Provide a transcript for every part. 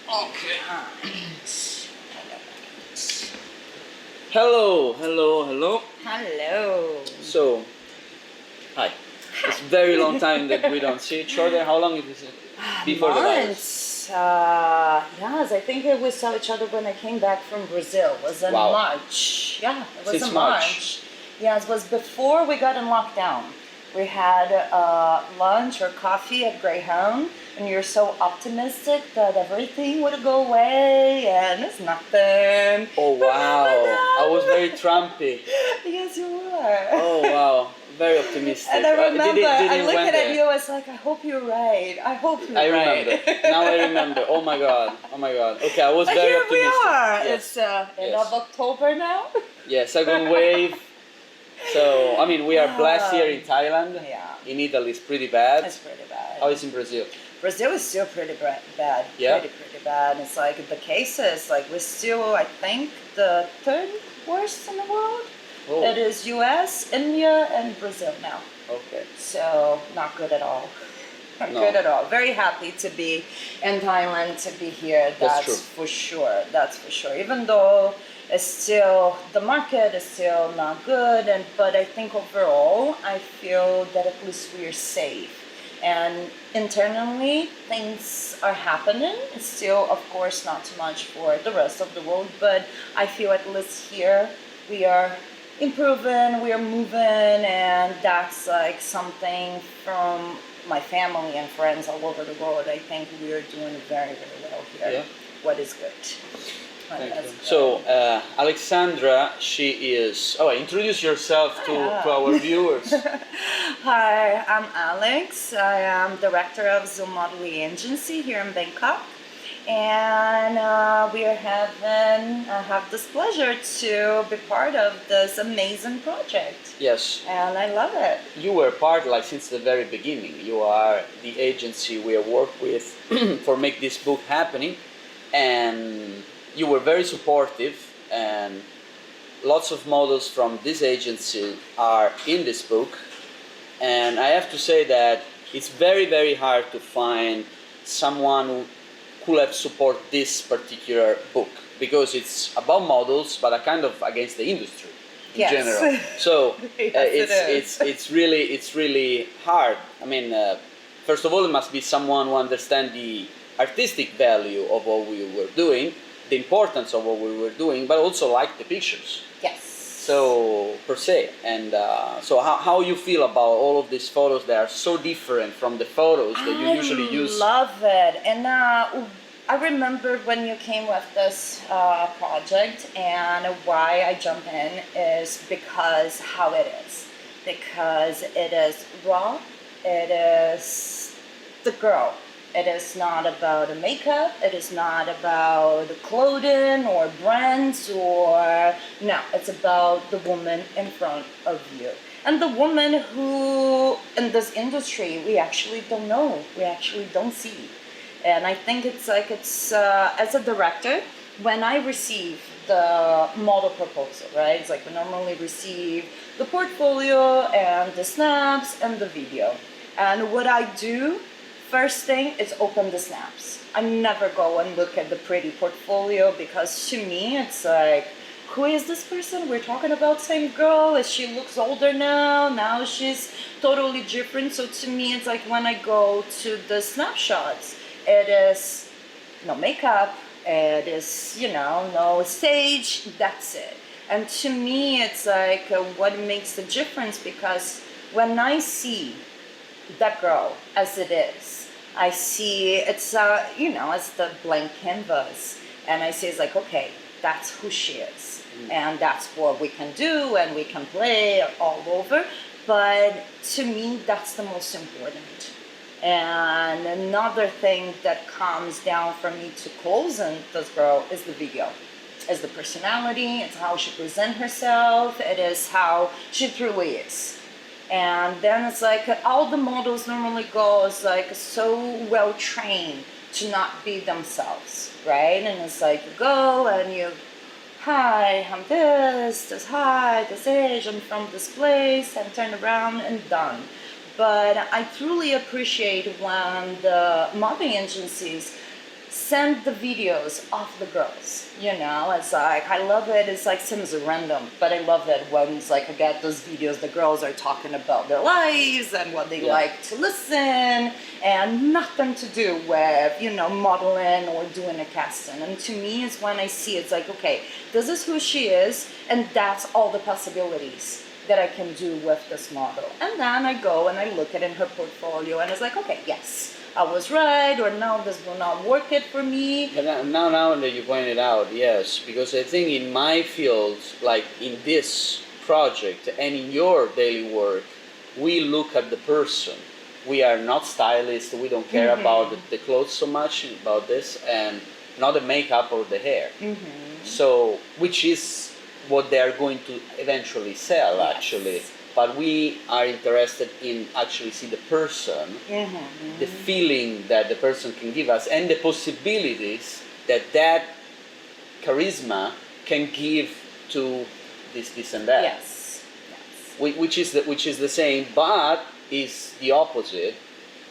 Okay. Hello, hello, hello. Hello. So, hi. It's a very long time that we don't see each other. How long is it before the virus? Months. Yes, I think we saw each other when I came back from Brazil. It was in Wow. March. Yeah, it was Since in March. March. Yeah, it was before we got in lockdown. We had lunch or coffee at Greyhound, and you're so optimistic that everything would go away, and it's nothing. Oh wow, I was very Trumpy. Yes, you were. Oh wow, very optimistic. And I remember, Didn't I looked went at there. you, I was like, I hope you're right. I hope you're I right. remember. Now I remember. Oh my god. Oh my god. Okay, I was But very here optimistic. we are. Yes. It's end Yes. of October now. Yeah, second wave. So, I mean, we are blessed here in Thailand. Yeah. In Italy, it's pretty bad. It's pretty bad. How is it in Brazil? Brazil is still pretty bad. Yeah? Pretty bad. It's like the cases, like we're still, I think, the third worst in the world. Oh. It is US, India, and Brazil now. Okay. So, not good at all. Not No. good at all. Very happy to be in Thailand, to be here. That's true. For sure. That's for sure. Even though it's still, the market is still not good, but I think overall, I feel that at least we are safe. And internally, things are happening. It's still, of course, not too much for the rest of the world, but I feel at least here we are improving, we are moving, and that's like something from my family and friends all over the world. I think we are doing very, very well here. Yeah. What is good. Thank you. So, Alexandra, she is. Oh, introduce yourself to our viewers. Hi, I'm Alex. I am director of Zoom-Evrika agency here in Bangkok. And we are have this pleasure to be part of this amazing project. Yes. And I love it. You were part, like, since the very beginning. You are the agency we work with for make this book happening, and you were very supportive, and lots of models from this agency are in this book. And I have to say that it's very, very hard to find someone who could have support this particular book, because it's about models, but a kind of against the industry in Yes. general. So Yes, it's really hard. I mean, first of all, it must be someone who understands the artistic value of what we were doing, the importance of what we were doing, but also like the pictures. Yes. So, per se. And so how you feel about all of these photos that are so different from the photos that you usually use? I love it. And I remember when you came with this project, and why I jump in is because how it is. Because it is raw, it is the girl. It is not about the makeup, it is not about clothing or brands or, no, it's about the woman in front of you. And the woman who, in this industry, we actually don't know, we actually don't see. And I think it's like, as a director, when I receive the model proposal, right? It's like we normally receive the portfolio and the snaps and the video. And what I do, first thing is open the snaps. I never go and look at the pretty portfolio, because to me it's like, who is this person? We're talking about same girl. She looks older now. Now she's totally different. So to me it's like, when I go to the snapshots, it is no makeup, it is, no stage, that's it. And to me it's like what makes the difference, because when I see that girl as it is, I see it's it's the blank canvas, and I see it's like, okay, that's who she is, and that's what we can do, and we can play all over. But to me, that's the most important. And another thing that comes down for me to closing this girl is the video. It's the personality, it's how she presents herself, it is how she truly is. And then it's like all the models normally go is like so well trained to not be themselves, right? And it's like you go and you, hi, I'm this hi, this age, I'm from this place, and turn around and done. But I truly appreciate when the modeling agencies send the videos of the girls. It's like, I love it. It's like seems random, but I love it when it's like I get those videos, the girls are talking about their lives and what they like to listen, and nothing to do with, modeling or doing a casting. And to me, it's when I see it's like, okay, this is who she is, and that's all the possibilities that I can do with this model. And then I go and I look at in her portfolio, and it's like, okay, yes, I was right, or no, this will not work it for me. But now that you pointed out, yes, because I think in my field, like in this project and in your daily work, we look at the person. We are not stylists. We don't care about the clothes so much, about this, and not the makeup or the hair. So, which is what they are going to eventually sell, actually. But we are interested in actually see the person, the feeling that the person can give us, and the possibilities that charisma can give to this and that. Yes. Which is the same, but is the opposite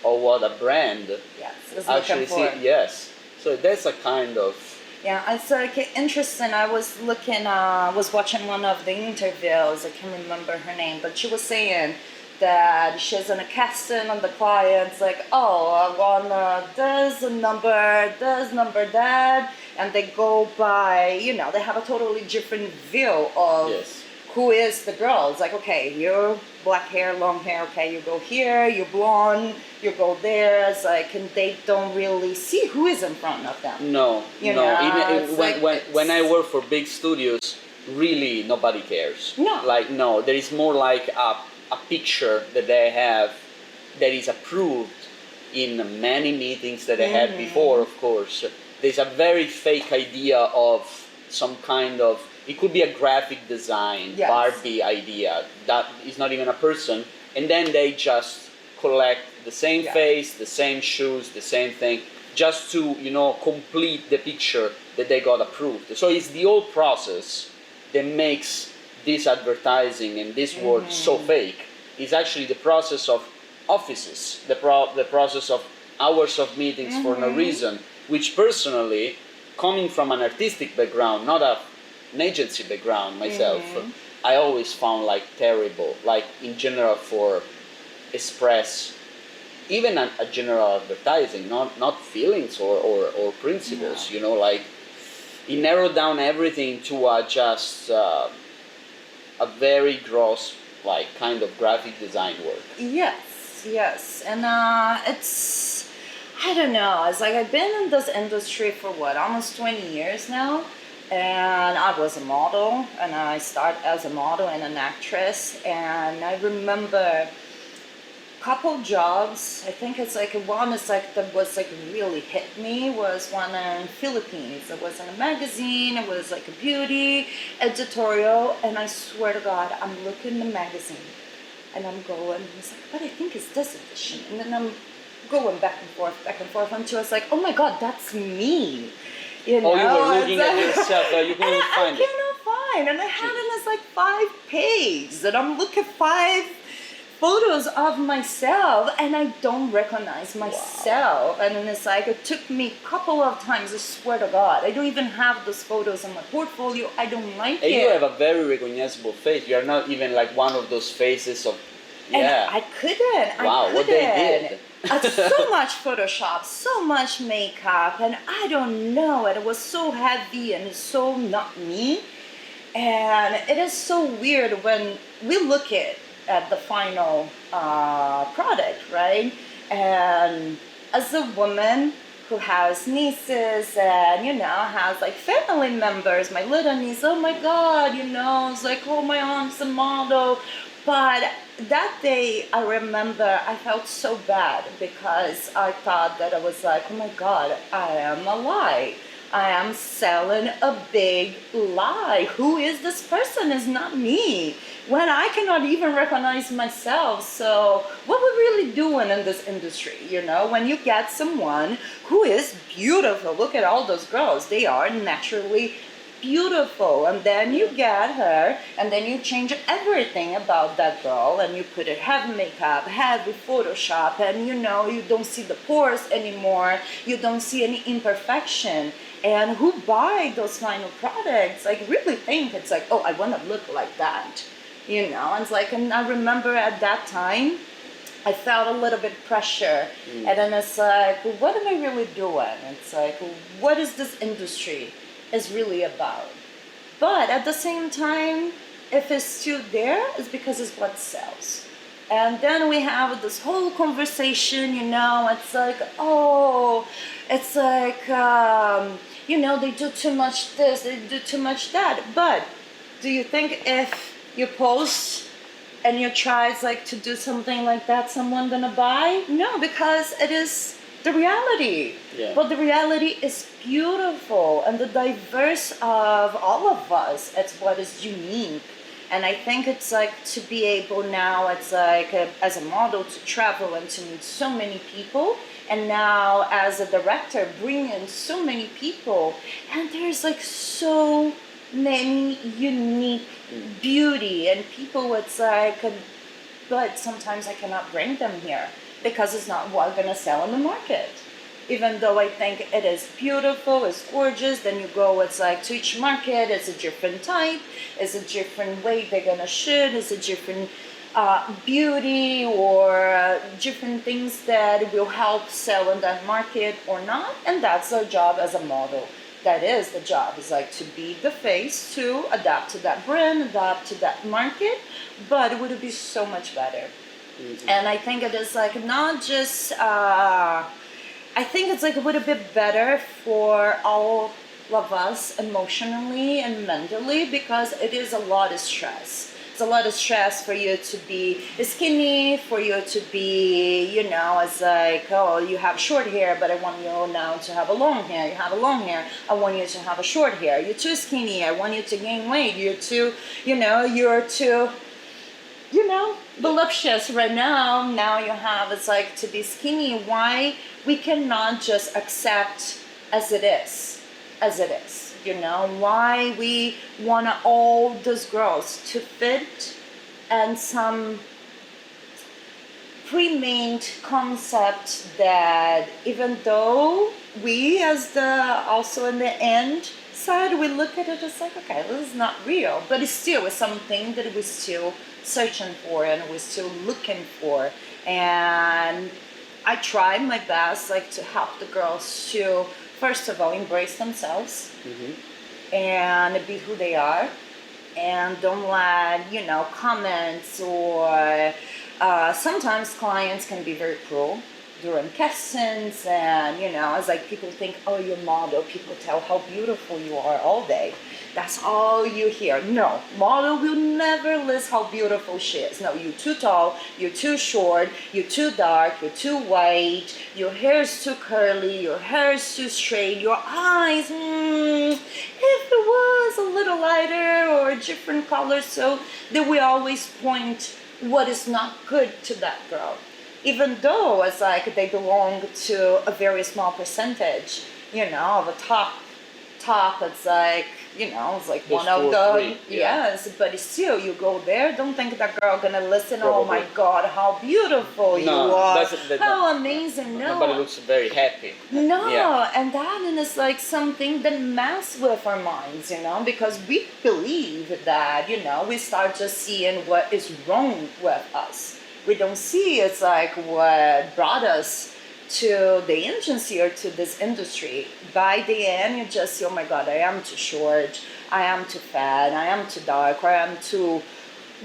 of what a brand is actually looking for. Yes. So that's a kind of. Yeah, it's like interesting. I was watching one of the interviews. I can't remember her name, but she was saying that she's in a casting on the clients, like, oh, I want this number, that, and they go by, they have a totally different view of who is the girl. It's like, okay, you're black hair, long hair, okay, you go here, you're blonde, you go there. It's like, and they don't really see who is in front of them. No. When I work for big studios, really nobody cares. No. There is more like a picture that they have that is approved in many meetings that I had before, of course. There's a very fake idea of some kind of, it could be a graphic design, Barbie idea, that is not even a person, and then they just collect the same face, the same shoes, the same thing, just to, complete the picture that they got approved. So it's the whole process that makes this advertising and this work so fake. It's actually the process of offices, the process of hours of meetings for no reason, which personally, coming from an artistic background, not an agency background myself, I always found like terrible, like in general for express, even a general advertising, not feelings or principles, like it narrowed down everything to just a very gross, like kind of graphic design work. Yes, and it's, I don't know, it's like I've been in this industry for almost 20 years now, and I was a model, and I started as a model and an actress, and I remember couple jobs. I think it's like one is like that was like really hit me was one in Philippines. It was in a magazine. It was like a beauty editorial, and I swear to God, I'm looking at the magazine, and I'm going. It's like, but I think it's this edition, and then I'm going back and forth until it's like, oh my God, that's me. Oh, you were looking at yourself, you couldn't find it. I cannot find, and I had it as like 5 pages, and I'm looking 5 photos of myself, and I don't recognize myself. Wow. And then it's like, it took me a couple of times, I swear to God. I don't even have those photos in my portfolio. I don't like it. You have a very recognizable face. You are not even like one of those faces of, And I couldn't. Wow, what they did. So much Photoshop, so much makeup, and I don't know. And it was so heavy and so not me. And it is so weird when we look at the final product, right? And as a woman who has nieces and, has like family members, my little niece, oh my God, it's like, oh, my aunt's a model. But that day, I remember I felt so bad because I thought that I was like, oh my God, I am a lie. I am selling a big lie. Who is this person? It's not me. When I cannot even recognize myself. So what we're really doing in this industry, when you get someone who is beautiful. Look at all those girls. They are naturally beautiful. And then you get her, and then you change everything about that girl, and you put it heavy makeup, heavy Photoshop, and you know, you don't see the pores anymore, you don't see any imperfection. And who buy those final products, like really think it's like, oh, I want to look like that, you know? And it's like, and I remember at that time, I felt a little bit pressure, and then it's like, what am I really doing? It's like, what is this industry is really about? But at the same time, if it's still there, it's because it's what sells. And then we have this whole conversation, you know, it's like, oh, it's like, you know, they do too much this, they do too much that. But do you think if you post and you try like to do something like that, someone gonna buy? No, because it is the reality. Yeah. But the reality is beautiful, and the diverse of all of us, it's what is unique. And I think it's like to be able now, it's like as a model to travel and to meet so many people, and now as a director bring in so many people, and there's like so many unique beauty and people. It's like, but sometimes I cannot bring them here because it's not what gonna sell in the market. Even though I think it is beautiful, it's gorgeous, then you go, it's like to each market, it's a different type, it's a different way they're gonna shoot, it's a different beauty or different things that will help sell in that market or not. And that's our job as a model. That is the job, is like to be the face, to adapt to that brand, adapt to that market, but it would be so much better. Mm-hmm. And I think it is like not just, I think it's like a little bit better for all of us emotionally and mentally, because it is a lot of stress. It's a lot of stress for you to be skinny, for you to be, you know, it's like, oh, you have short hair, but I want you now to have a long hair. You have a long hair, I want you to have a short hair. You're too skinny, I want you to gain weight. You're too, you know, voluptuous right now. Now you have, it's like to be skinny. Why we cannot just accept as it is, you know? Why we want all these girls to fit and some pre-made concept that even though we as the also in the end side, we look at it as like, okay, this is not real, but it's still something that we're still searching for and we're still looking for. And I try my best like to help the girls to first of all embrace themselves, mm-hmm. and be who they are, and don't let, you know, comments or sometimes clients can be very cruel during castings, and you know, it's like people think, oh, you're model, people tell how beautiful you are all day. That's all you hear. No, model will never list how beautiful she is. No, you're too tall, you're too short, you're too dark, you're too white, your hair is too curly, your hair is too straight, your eyes, if it was a little lighter or a different color, so that we always point what is not good to that girl. Even though it's like they belong to a very small percentage, you know, of a top, it's like, you know, it's like one of the, yes, but still, you go there, don't think that girl gonna listen, probably. Oh my God, how beautiful you are, how amazing, no. Nobody looks very happy. No, yeah. And that is like something that messes with our minds, you know, because we believe that, you know, we start just seeing what is wrong with us. We don't see it's like what brought us to the agency or to this industry. By the end, you just see, oh my God, I am too short, I am too fat, I am too dark, or I am too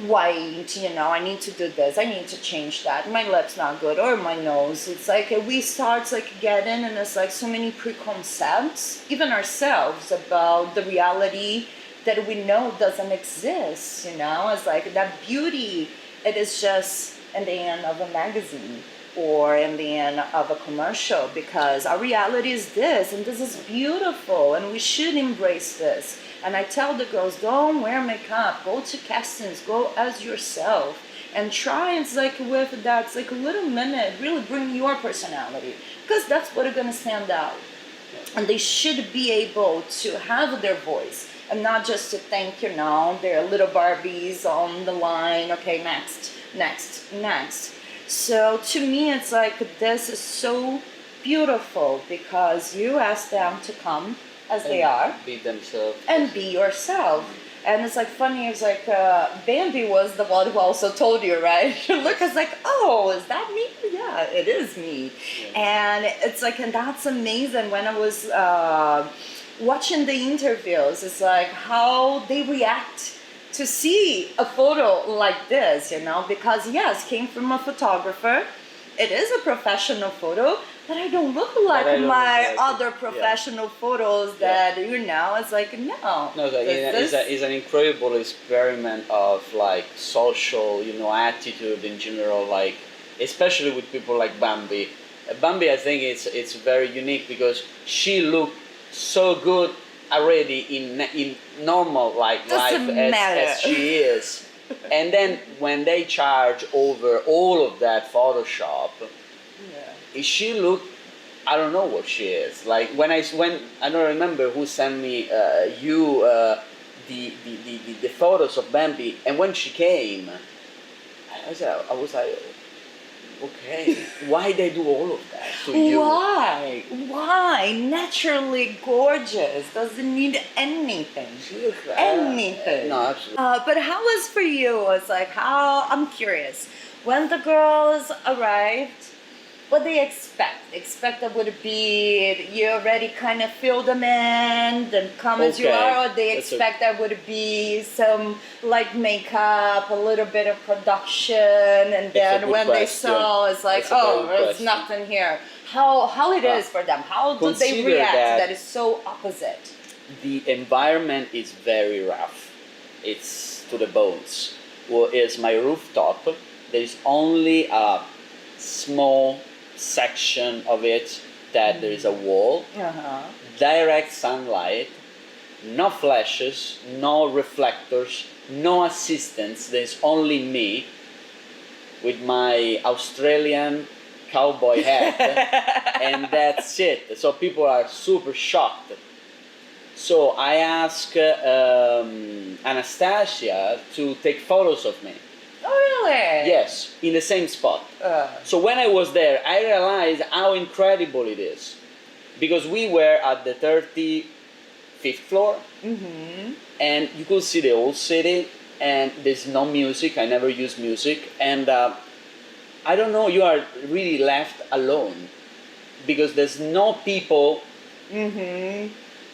white, you know, I need to do this, I need to change that, my lips not good, or my nose. It's like we start like getting, and it's like so many preconcepts, even ourselves, about the reality that we know doesn't exist, you know. It's like that beauty, it is just in the end of a magazine or in the end of a commercial, because our reality is this, and this is beautiful, and we should embrace this. And I tell the girls, don't wear makeup, go to castings, go as yourself, and try, it's like with that, it's like a little minute, really bring your personality, because that's what is going to stand out. and they should be able to have their voice and not just to think, they're little Barbies on the line. Okay, next, next, next. So to me, it's like this is so beautiful because you ask them to come as they are, be themselves, and be yourself. And it's like funny, it's like Bambi was the one who also told you, right? Look, it's like, oh, is that me? Yeah, it is me. And it's like, and that's amazing. When I was watching the interviews, it's like how they react to see a photo like this, because yes, came from a photographer. It is a professional photo, but I don't look like my other professional photos that, it's like, no. No, it's an incredible experiment of like social, attitude in general, like especially with people like Bambi. Bambi, I think it's very unique because she looked so good already in normal life as she is. And then when they charge over all of that Photoshop, she looked, I don't know what she is. Like when I don't remember who sent me the photos of Bambi, and when she came, I was like, okay, why they do all of that to you? Why? Naturally gorgeous. Doesn't need anything. Anything. No, absolutely. But how was for you? It's like I'm curious. When the girls arrived, what they expect that would be you already kind of fill them in and come as you are, or they expect that would be some like makeup, a little bit of production, and then when they saw, it's like, there's nothing here. How it is for them? How do they react? That is so opposite. The environment is very rough. It's to the bones. Well, is my rooftop. There is only a small section of it that there is a wall, direct sunlight, no flashes, no reflectors, no assistants. There's only me with my Australian cowboy hat, and that's it. So people are super shocked. So I asked Anastasia to take photos of me. Oh, really? Yes, in the same spot. So when I was there, I realized how incredible it is. Because we were at the 35th floor, and you could see the whole city, and there's no music. I never use music. And I don't know, you are really left alone. Because there's no people.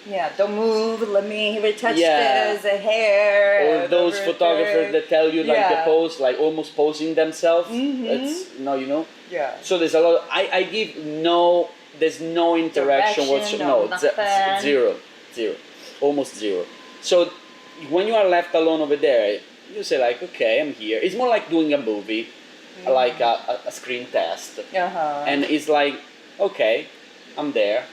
Yeah, don't move, let me retouch this, the hair. Or those photographers that tell you like the pose, like almost posing themselves. Yeah. So there's a lot, I give there's no interaction whatsoever. Zero. Almost zero. So when you are left alone over there, you say like, okay, I'm here. It's more like doing a movie, like a screen test. And it's like, okay, I'm there.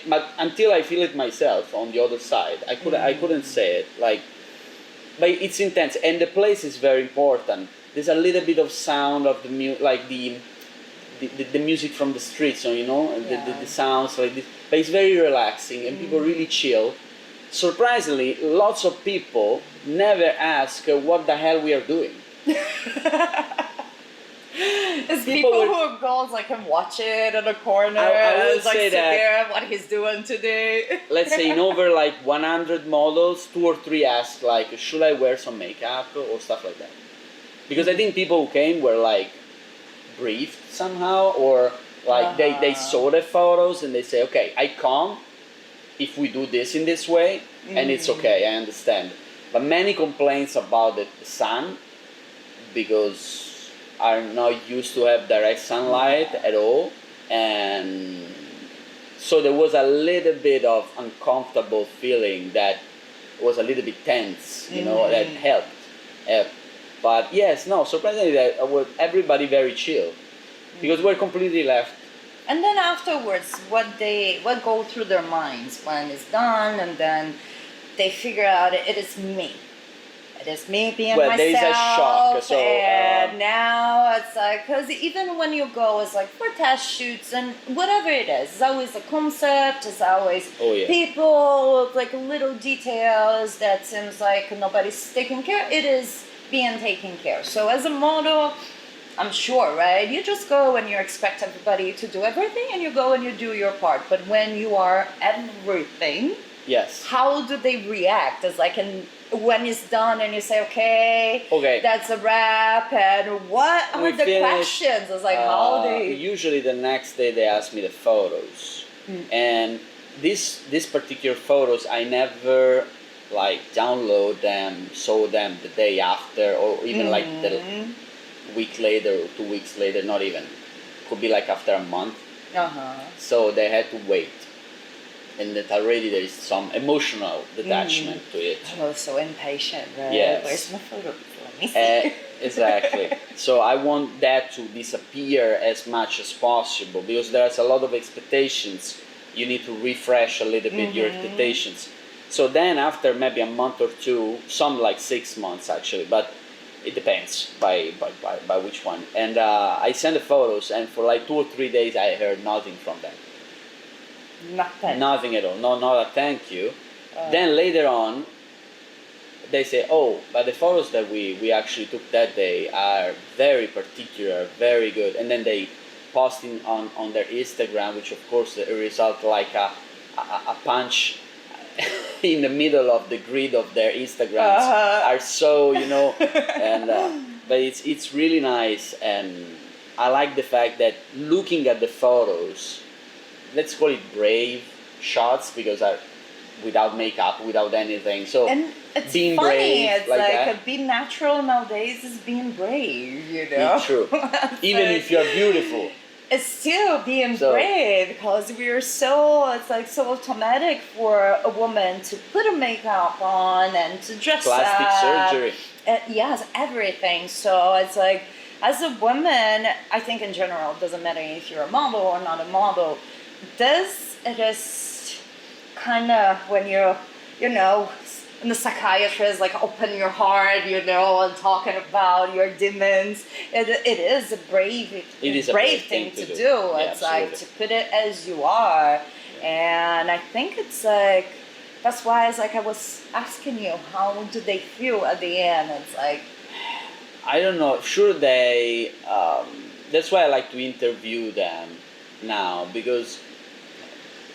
But until I feel it myself on the other side, I couldn't say it. Like, but it's intense, and the place is very important. There's a little bit of sound of the the music from the streets, the sounds like this. But it's very relaxing, and people really chill. Surprisingly, lots of people never ask what the hell we are doing. It's people who goes like and watch it in a corner. I would like say sit that there, what he's doing today. Let's say in over like 100 models, 2 or 3 ask like, should I wear some makeup or stuff like that? Because I think people who came were like briefed somehow, or like they saw the photos and they say, okay, I come if we do this in this way, and it's okay, I understand. But many complaints about the sun, because are not used to have direct sunlight at all, and so there was a little bit of uncomfortable feeling that was a little bit tense, that helped. But yes, no, surprisingly, that was everybody very chill, because we're completely left. And then afterwards, what go through their minds when it's done, and then they figure out it is me. It is me being Well, myself. there is a shock, so, and now it's like, because even when you go, it's like for test shoots and whatever it is, it's always a concept, it's always Oh, yeah. people, like little details that seems like nobody's taking care. It is being taken care. So as a model, I'm sure, right? You just go and you expect everybody to do everything, and you go and you do your part. But when you are everything, yes. how do they react? It's like, when it's done and you say, okay, that's a wrap, and what are We the finished, questions? It's like, how they... Usually the next day they ask me the photos. And these particular photos, I never like download them, show them the day after, or even like the week later or 2 weeks later, not even. Could be like after a month. So they had to wait. And that already there is some emotional detachment to it. I was so impatient, right? Yes. Where's my photo? Let me see. Exactly. So I want that to disappear as much as possible, because there's a lot of expectations. You need to refresh a little bit your expectations. So then after maybe a month or two, some like 6 months actually, but it depends by which one. And I send the photos, and for like 2 or 3 days I heard nothing from them. Nothing at all. No, not a thank you. Then later on, they say, oh, but the photos that we actually took that day are very particular, very good. And then they post on their Instagram, which of course result like a punch in the middle of the grid of their Instagrams are so, and but it's really nice. And I like the fact that looking at the photos, let's call it brave shots, because without makeup, without anything. So and it's being funny. brave, It's like being natural nowadays is being brave. It's true. Even if you're beautiful, it's still being brave, because we're so, it's like so automatic for a woman to put a makeup on and to dress plastic up. surgery. Yes, everything. So it's like, as a woman, I think in general, it doesn't matter if you're a model or not a model, it is kind of when you're, and the psychiatrist like open your heart, and talking about your demons. It is a brave thing to do. Yeah, it's like absolutely. to put it as you are, and I think it's like, that's why it's like I was asking you, how do they feel at the end? It's like, I don't know. Sure, they. That's why I like to interview them now, because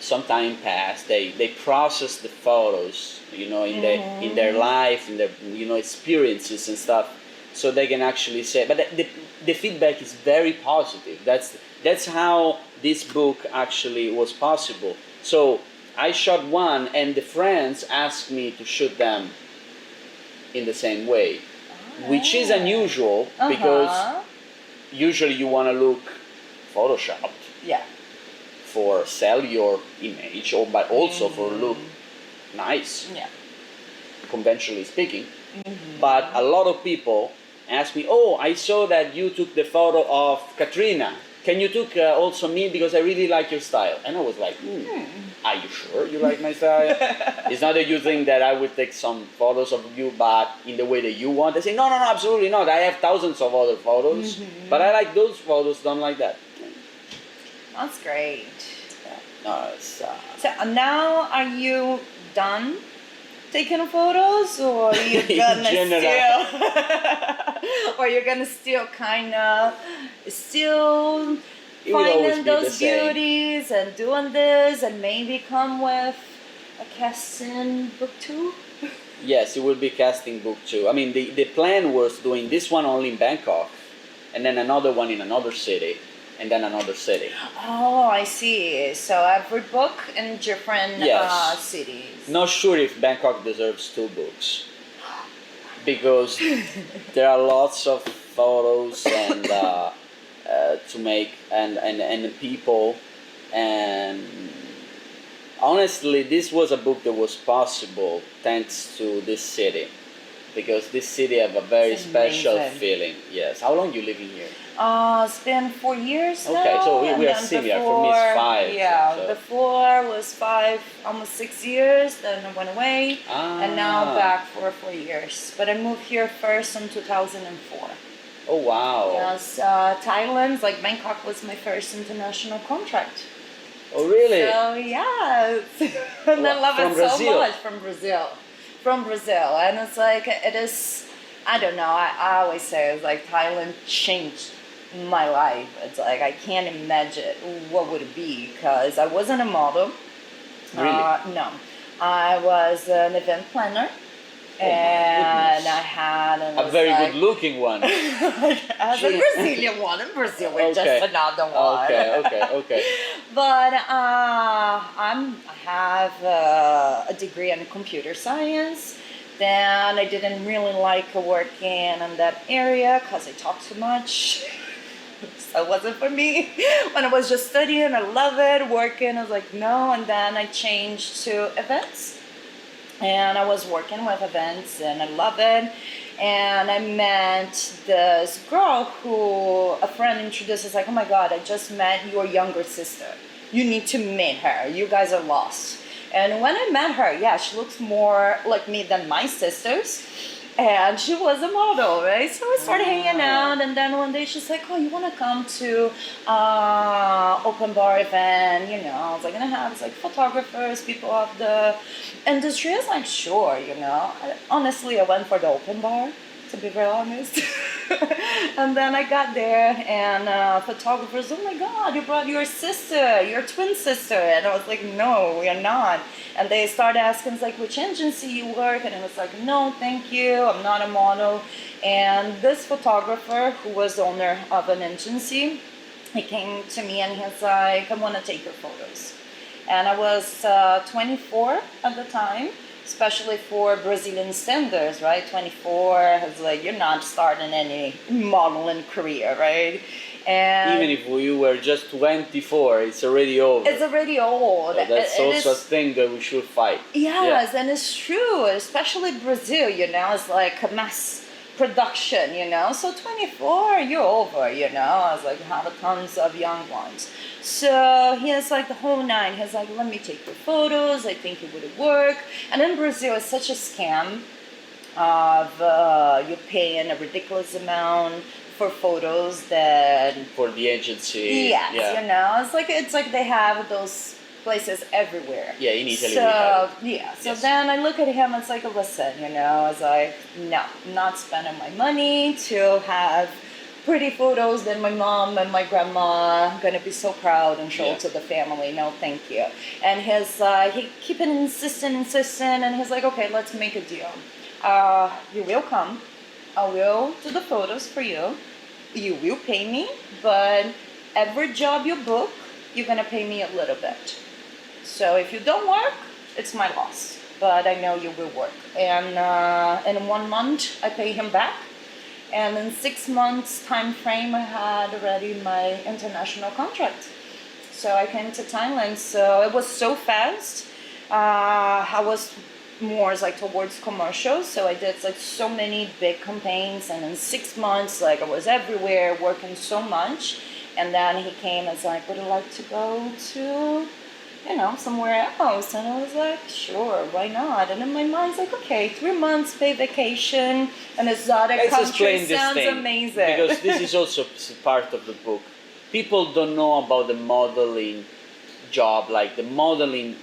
some time passed. They process the photos, in their life, in their experiences and stuff, so they can actually say. But the feedback is very positive. That's how this book actually was possible. So I shot one, and the friends asked me to shoot them in the same way, which is unusual because usually you want to look photoshopped. Yeah. For sell your image, but also for look nice. Yeah. Conventionally speaking. But a lot of people ask me, oh, I saw that you took the photo of Katrina. Can you took also me, because I really like your style? And I was like, are you sure you like my style? It's not that you think that I would take some photos of you, but in the way that you want. They say, no, absolutely not. I have thousands of other photos, but I like those photos, don't like that. That's great. No, it's, So now, are you done taking photos, or are you gonna still kind of finding those beauties and doing this, and maybe come with a casting book too? Yes, it will be casting book too. I mean, the plan was doing this one only in Bangkok, and then another one in another city, and then another city. Oh, I see. So every book in different cities. Not sure if Bangkok deserves 2 books, because there are lots of photos and to make and people, and honestly, this was a book that was possible thanks to this city, because this city have a very It's special amazing. feeling. Yes. How long you living here? It's been 4 years now. Okay, so we and are then similar. For me, it's 5. Yeah, so- before was 5, almost 6 years. Then I went away, and now Ah. back for 4 years. But I moved here first in 2004. Oh wow. Yes, Thailand, like Bangkok, was my first international contract. Oh really? So yes, and I love From it Brazil? so much from Brazil, and it's like it is. I don't know. I always say it's like Thailand changed my life. It's like I can't imagine what would it be because I wasn't a model. Really? No, I was an event planner. Oh my And goodness. I had A very good looking one. as a Brazilian one in Brazil, we're Okay. just another one. Okay. But I have a degree in computer science. Then I didn't really like working in that area because I talk too much. So it wasn't for me. When I was just studying, I love it. Working, I was like, no. And then I changed to events. And I was working with events and I love it. And I met this girl who a friend introduced us like, oh my God, I just met your younger sister. You need to meet her. You guys are lost. And when I met her, yeah, she looks more like me than my sisters. And she was a model, right? So we started hanging out, and then one day she's like, "Oh, you want to come to open bar event? You know, I was like, gonna have it's like photographers, people of the industry." I was like, "Sure, you know." Honestly, I went for the open bar, to be very honest. And then I got there, and photographers, oh my God, you brought your sister, your twin sister. And I was like, no, we are not. And they started asking, like, which agency you work? And I was like, no, thank you, I'm not a model. And this photographer, who was the owner of an agency, he came to me and he's like, I want to take your photos. And I was 24 at the time, especially for Brazilian standards, right? 24 is like, you're not starting any modeling career, right? And Even if you were just 24, it's already over. it's already old. So that's also a thing that we should fight. Yes, and it's true, especially Brazil, you know, it's like a mass production, you know. So 24, you're over, you know. I was like, have tons of young ones. So he has like the whole nine. He's like, let me take your photos. I think it would work. And in Brazil, it's such a scam of you paying a ridiculous amount for photos that For the agency. yes, Yeah. you know, it's like they have those places everywhere. Yeah, in Italy So we have it. yeah, so Yes. then I look at him. It's like, listen, you know, I was like, no, I'm not spending my money to have pretty photos that my mom and my grandma are gonna be so proud and show Yeah. to the family. No, thank you. And he keeping insisting, and he's like, okay, let's make a deal. You will come. I will do the photos for you. You will pay me, but every job you book, you're gonna pay me a little bit. So if you don't work, it's my loss. But I know you will work. And in 1 month, I pay him back. And in 6 months time frame, I had already my international contract. So I came to Thailand. So it was so fast. I was more like towards commercials. So I did like so many big campaigns, and in 6 months, like I was everywhere working so much. And then he came and was like, would you like to go to, you know, somewhere else? And I was like, sure, why not? And in my mind's like, okay, 3 months pay vacation and exotic Let's country explain this sounds thing, amazing. because this is also part of the book. People don't know about the modeling job, like the modeling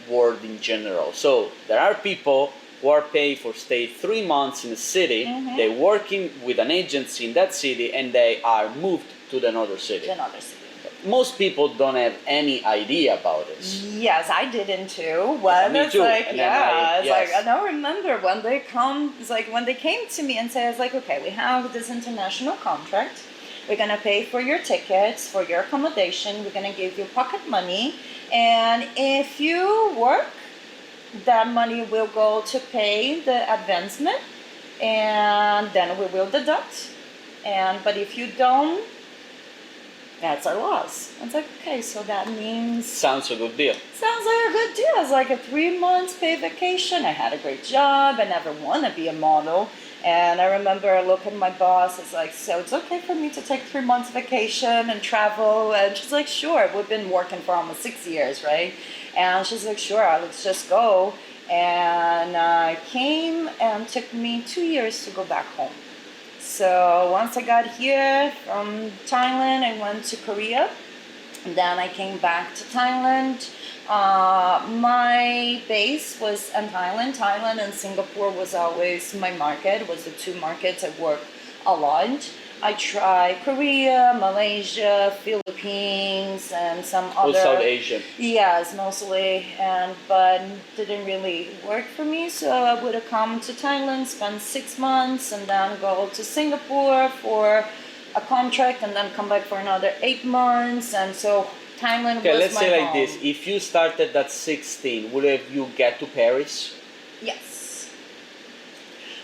world in general. So there are people who are paid for stay 3 months in a city. They're working with an agency in that city, and they are moved to another city. Another city. Most people don't have any idea about this. Yes, I didn't too. Well, Me it's too. like, And then yeah, it's yes. like, and I remember when they come, it's like when they came to me and said, it's like, okay, we have this international contract. We're gonna pay for your tickets, for your accommodation. We're gonna give you pocket money, and if you work, that money will go to pay the advancement, and then we will deduct. And but if you don't That's our loss. I was like, okay, so that means Sounds a good deal. sounds like a good deal. It's like a 3 months paid vacation. I had a great job. I never want to be a model. And I remember I look at my boss. It's like, so it's okay for me to take 3 months vacation and travel? And she's like, sure. We've been working for almost 6 years, right? And she's like, sure, let's just go. And I came and took me 2 years to go back home. So once I got here from Thailand, I went to Korea. Then I came back to Thailand. My base was in Thailand. Thailand and Singapore was always my market, was the two markets I worked a lot. I tried Korea, Malaysia, Philippines, and some All other. South Asia. Yes, mostly, but didn't really work for me. So I would have come to Thailand, spend 6 months, and then go to Singapore for a contract, and then come back for another 8 months. And so Thailand Okay, was let's my say like home. this. If you started at 16, would have you get to Paris? Yes.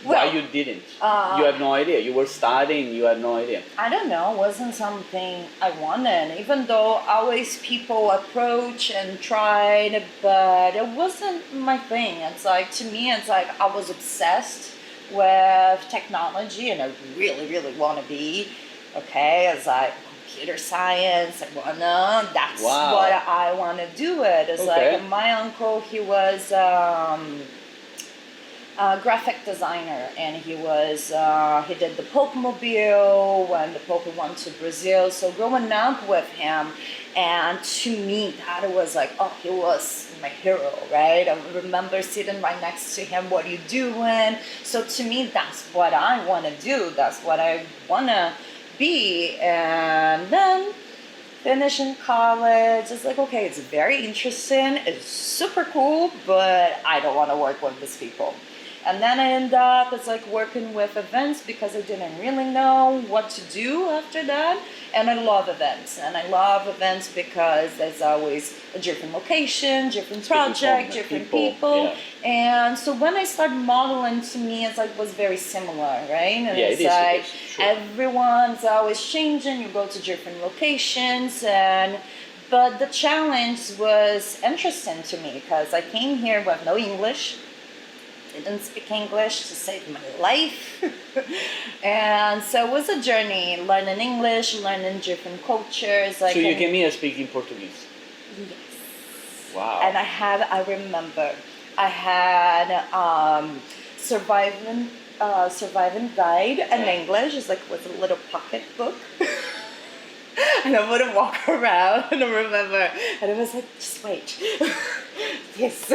Why Well, you didn't? You have no idea. You were studying, you had no idea. I don't know, wasn't something I wanted, even though always people approach and tried, but it wasn't my thing. It's like, to me, it's like I was obsessed with technology and I really, really want to be, okay, it's like computer science, that's Wow. what I want to do it. It's Okay. like my uncle, he was, graphic designer, and he did the Pope Mobile when the Pope went to Brazil. So growing up with him, and to me that was like, oh, he was my hero, right? I remember sitting right next to him, what are you doing? So to me, that's what I want to do, that's what I want to be. And then finishing college, it's like, okay, it's very interesting, it's super cool, but I don't want to work with these people. And then I end up, it's like working with events because I didn't really know what to do after that. And I love events. And I love events because there's always a different location, different project, different people. Yeah. And so when I started modeling, to me, it's like was very similar, right? And Yeah, it's it is, like sure. everyone's always changing. You go to different locations, but the challenge was interesting to me because I came here with no English. Didn't speak English to save my life. And so it was a journey, learning English, learning different cultures. So you came here speaking Portuguese? Yes. Wow. And I remember, I had surviving guide in English. It's like with a little pocket book. And I would walk around, and I remember, and I was like, just wait. Yes.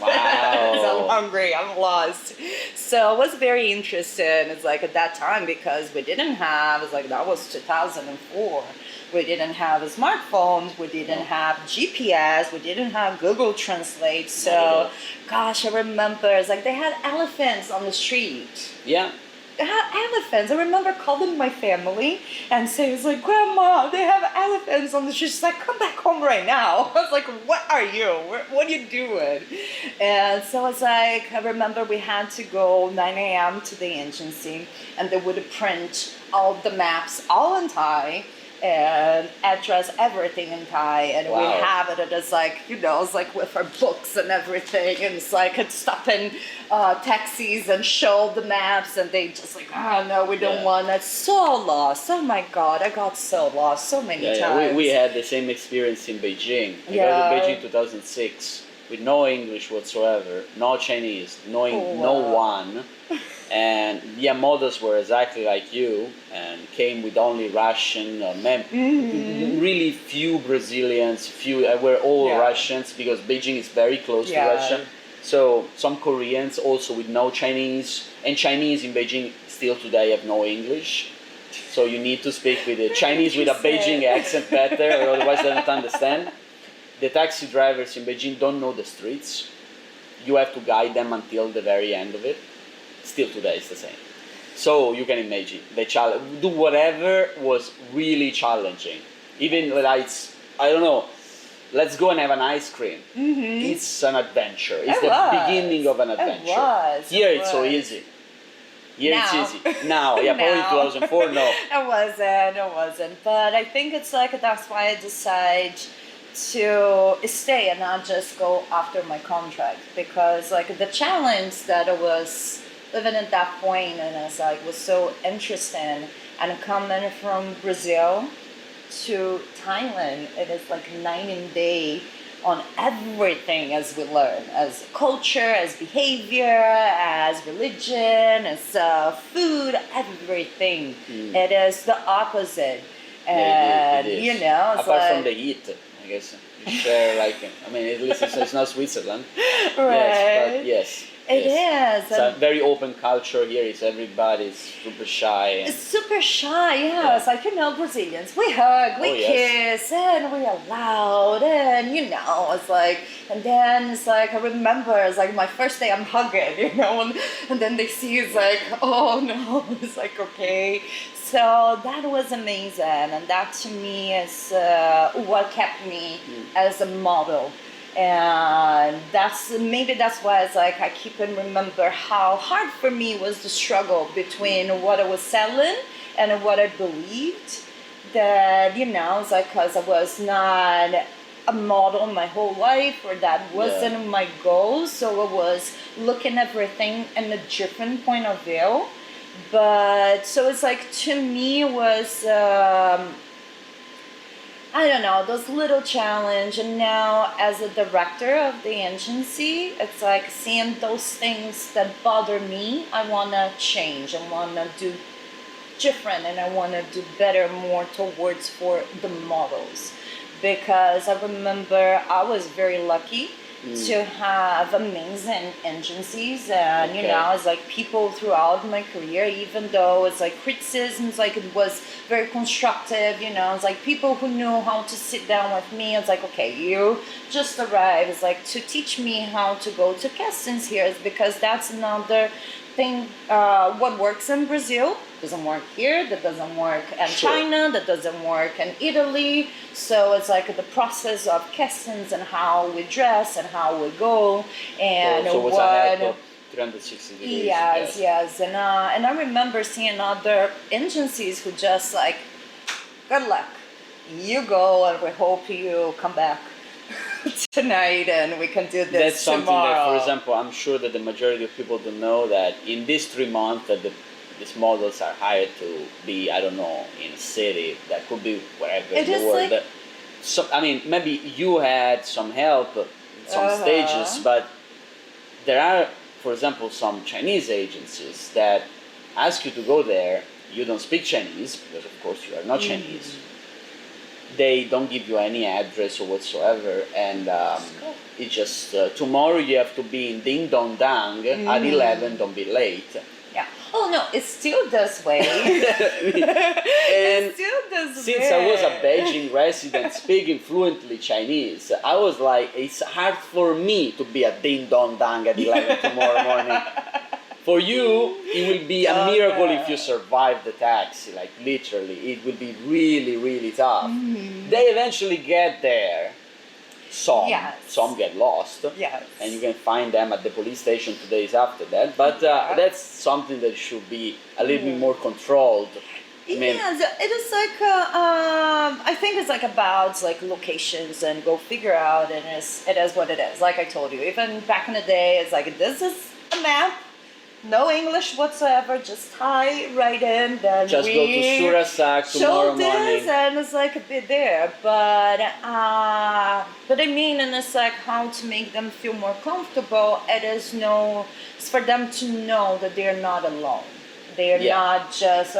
Wow. I'm hungry, I'm lost. So it was very interesting. It's like at that time, because we didn't have, it's like that was 2004. We didn't have smartphones, we didn't have GPS, we didn't have Google Translate. So, gosh, I remember, it's like they had elephants on the street. Yeah. They had elephants. I remember calling my family and saying, it's like, Grandma, they have elephants on the street. She's like, come back home right now. I was like, what are you? What are you doing? And so it's like, I remember we had to go 9 a.m. to the agency, and they would print all the maps, all in Thai, and address everything in Thai, and Wow. we have it, and it's like, it's like with our books and everything, and it's like I'd stop in taxis and show the maps, and they just like, oh no, we don't want it. So lost. Oh my God, I got so lost so many times. We had the same experience in Beijing. I got to Beijing in 2006 with no English whatsoever, no Chinese, knowing no one. And models were exactly like you, and came with only Russian, really few Brazilians, we're all Russians, because Beijing is very close to Russia. So some Koreans also with no Chinese, and Chinese in Beijing still today have no English. So you need to speak with the Chinese with a Beijing accent better, or otherwise they don't understand. The taxi drivers in Beijing don't know the streets. You have to guide them until the very end of it. Still today it's the same. So you can imagine, do whatever was really challenging. Even like, I don't know, let's go and have an ice cream. Mm-hmm. It's an adventure. It's the beginning of an adventure. Here it's so easy. Here now. it's easy. Now, yeah, probably Now. 2004, no. It wasn't. But I think it's like that's why I decide to stay and not just go after my contract, because like the challenge that I was living at that point and as like was so interesting, and coming from Brazil to Thailand, it is like night and day on everything as we learn, as culture, as behavior, as religion, as food, everything. It is the opposite. And it is. you know, it's apart like, from the heat, I guess you share like, I mean, at least it's not Switzerland. right? Yes, but yes. It yes. is. It's a very open culture here. It's everybody's super shy. It's super shy, yeah. It's like, you know, Brazilians, we hug, we kiss, and we are loud, and you know, it's like, and then it's like, I remember, it's like my first day I'm hugging, you know, and then they see it's like, oh no, it's like, okay. So that was amazing, and that to me is what kept me as a model. And that's why it's like I keep and remember how hard for me was the struggle between what I was selling and what I believed. That, you know, it's like because I was not a model my whole life, or that wasn't my goal, so I was looking at everything in a different point of view. But so it's like, to me was I don't know, those little challenge. And now as a director of the agency, it's like seeing those things that bother me, I want to change, I want to do different, and I want to do better, more towards for the models. Because I remember I was very lucky to have amazing agencies, and you know, it's like people throughout my career, even though it's like criticisms, like it was very constructive, you know, it's like people who knew how to sit down with me. It's like, okay, you just arrived, it's like to teach me how to go to castings here, is because that's another thing. What works in Brazil doesn't work here, that doesn't work in China, that doesn't work in Italy. So it's like the process of castings and how we dress and how we go, and so what. Was ahead of 360 degrees. Yes. And I remember seeing other agencies who just like, good luck, you go, and we hope you come back tonight and we can do this That's something tomorrow. that, for example, I'm sure that the majority of people don't know that in these 3 months that these models are hired to be, I don't know, in a city, that could be wherever in the world. Like, so, I mean, maybe you had some help at some stages, but there are, for example, some Chinese agencies that ask you to go there. You don't speak Chinese, because of course you are not Chinese. They don't give you any address or whatsoever, and it's just tomorrow you have to be in Ding Dong Dang at 11. Don't be late. Yeah. Oh no, it's still this way. And still this since way. I was a Beijing resident speaking fluently Chinese, I was like, it's hard for me to be at Ding Dong Dang at 11 tomorrow morning. For you, it will be a miracle if you survive the taxi, like literally. It will be really, really tough. They eventually get there. Some get lost. Yes. And you can find them at the police station 2 days after that. But that's something that should be a little bit more controlled. I mean, it is like I think it's like about like locations, and go figure out, and it is what it is. Like I told you, even back in the day, it's like, this is a map. No English whatsoever, just Thai right in. Then just go to Surasak tomorrow morning. And it's like a bit there, but I mean, and it's like how to make them feel more comfortable. It's for them to know that they're not alone. They're not just,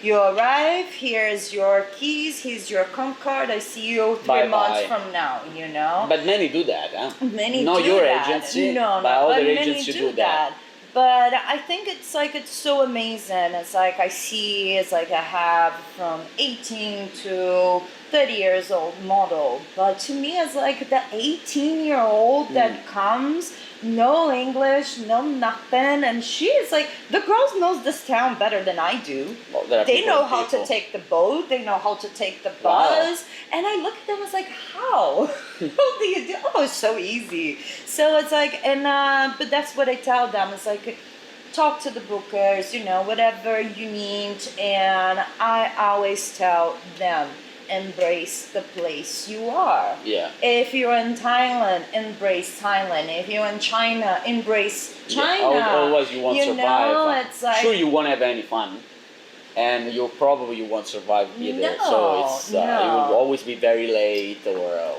you arrive, here's your keys, here's your comp card, I see you 3 months from now, you know? But many do that, huh? Many not do your that. agency, no, but other many agencies do that. But I think it's like, it's so amazing. It's like I see, it's like I have from 18 to 30 years old model. But to me, it's like the 18-year-old that comes, no English, no nothing. And she is like, the girls knows this town better than I do. Well, they know how to take the boat. They know how to take the bus. And I look at them, it's like, how? How do you do? Oh, it's so easy. So it's like, and but that's what I tell them. It's like, talk to the bookers, whatever you need. And I always tell them, embrace the place you are. Yeah. If you're in Thailand, embrace Thailand. If you're in China, embrace China. Yeah. Otherwise you won't survive. It's like, sure, you won't have any fun, and you won't survive either. So it's you will always be very late or.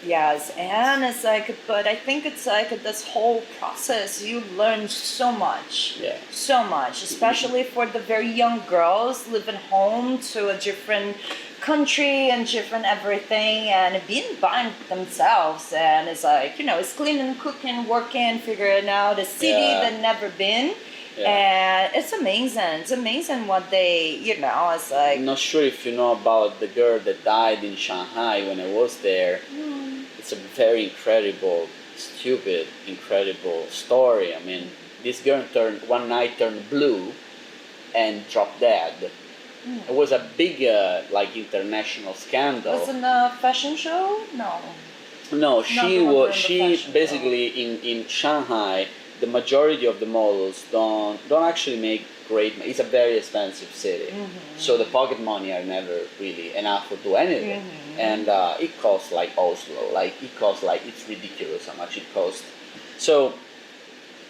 Yes, and it's like, but I think it's like this whole process, you learn so much. Yeah. So much, especially for the very young girls living home to a different country and different everything, and being by themselves. And it's like, it's cleaning, cooking, working, figuring out a city they've never been. Yeah. And it's amazing. It's amazing what they, it's like. I'm not sure if you know about the girl that died in Shanghai when I was there. It's a very incredible story. I mean, this girl one night turned blue and dropped dead. It was a big, international scandal. Was it a fashion show? No. No, she basically in Shanghai. The majority of the models don't actually make great. It's a very expensive city, so the pocket money are never really enough to do anything, and it costs like Oslo. It's ridiculous how much it costs. So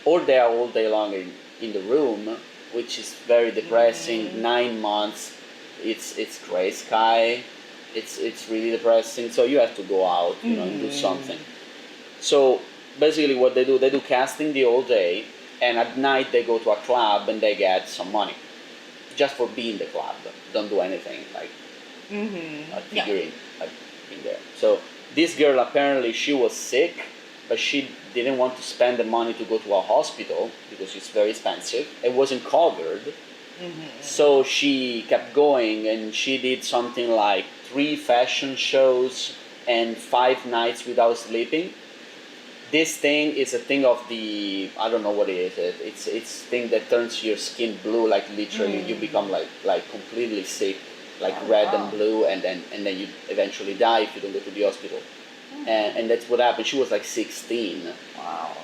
all day long in the room, which is very depressing. 9 months, it's gray sky. It's really depressing. So you have to go out, and do something. So. Basically what they do casting the whole day, and at night they go to a club and they get some money just for being the club. Don't do anything figuring in there. So this girl, apparently she was sick, but she didn't want to spend the money to go to a hospital because it's very expensive. It wasn't covered. So she kept going, and she did something like 3 fashion shows and 5 nights without sleeping. This thing is a thing of the, I don't know what it is. It's thing that turns your skin blue, like literally you become like completely sick, like red and blue, and then you eventually die if you don't go to the hospital. And that's what happened. She was like 16. Wow.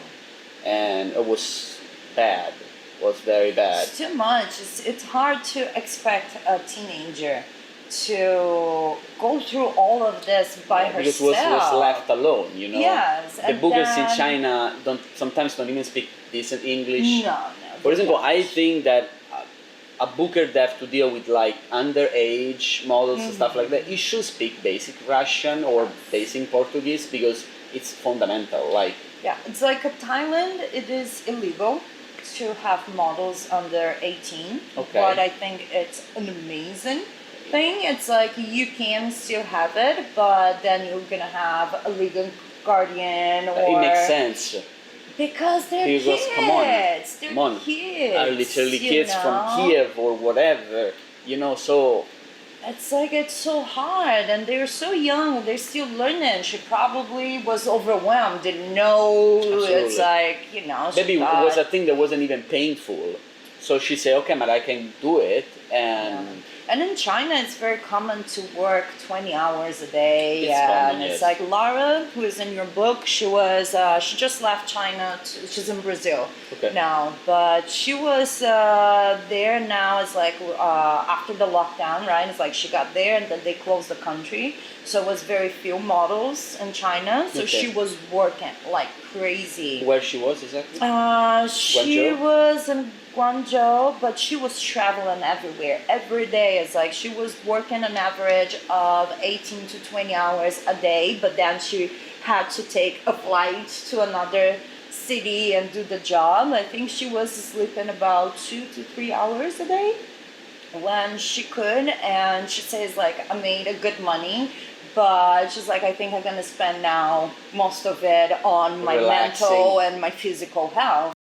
And it was bad. It was very bad. It's too much. It's hard to expect a teenager to go through all of this by herself. Because was left alone, Yes. The bookers in China sometimes don't even speak decent English. No. For example, I think that a booker that have to deal with like underage models and stuff like that, he should speak basic Russian or basic Portuguese because it's fundamental. It's like in Thailand, it is illegal to have models under 18. Okay. But I think it's an amazing thing. It's like you can still have it, but then you're gonna have a legal guardian or. It makes sense. Because they're kids. They're kids. Are literally kids from Kiev or whatever, so. It's like it's so hard, and they're so young. They're still learning. She probably was overwhelmed, didn't know. Absolutely. It's like Maybe it was a thing that wasn't even painful, so she said, "Okay, but I can do it," and. And in China, it's very common to work 20 hours a day. It's common, and it's like Lara, who is in your book. She just left China. She's in Brazil now, but she was there now. It's like after the lockdown, right? It's like she got there and then they closed the country, so it was very few models in China. So she was working like crazy. Where she was exactly? She was in Guangzhou, but she was traveling everywhere every day. It's like she was working an average of 18 to 20 hours a day, but then she had to take a flight to another city and do the job. I think she was sleeping about 2 to 3 hours a day when she could, and she says like, I made a good money, but she's like, I think I'm gonna spend now most of it on my mental and my physical health.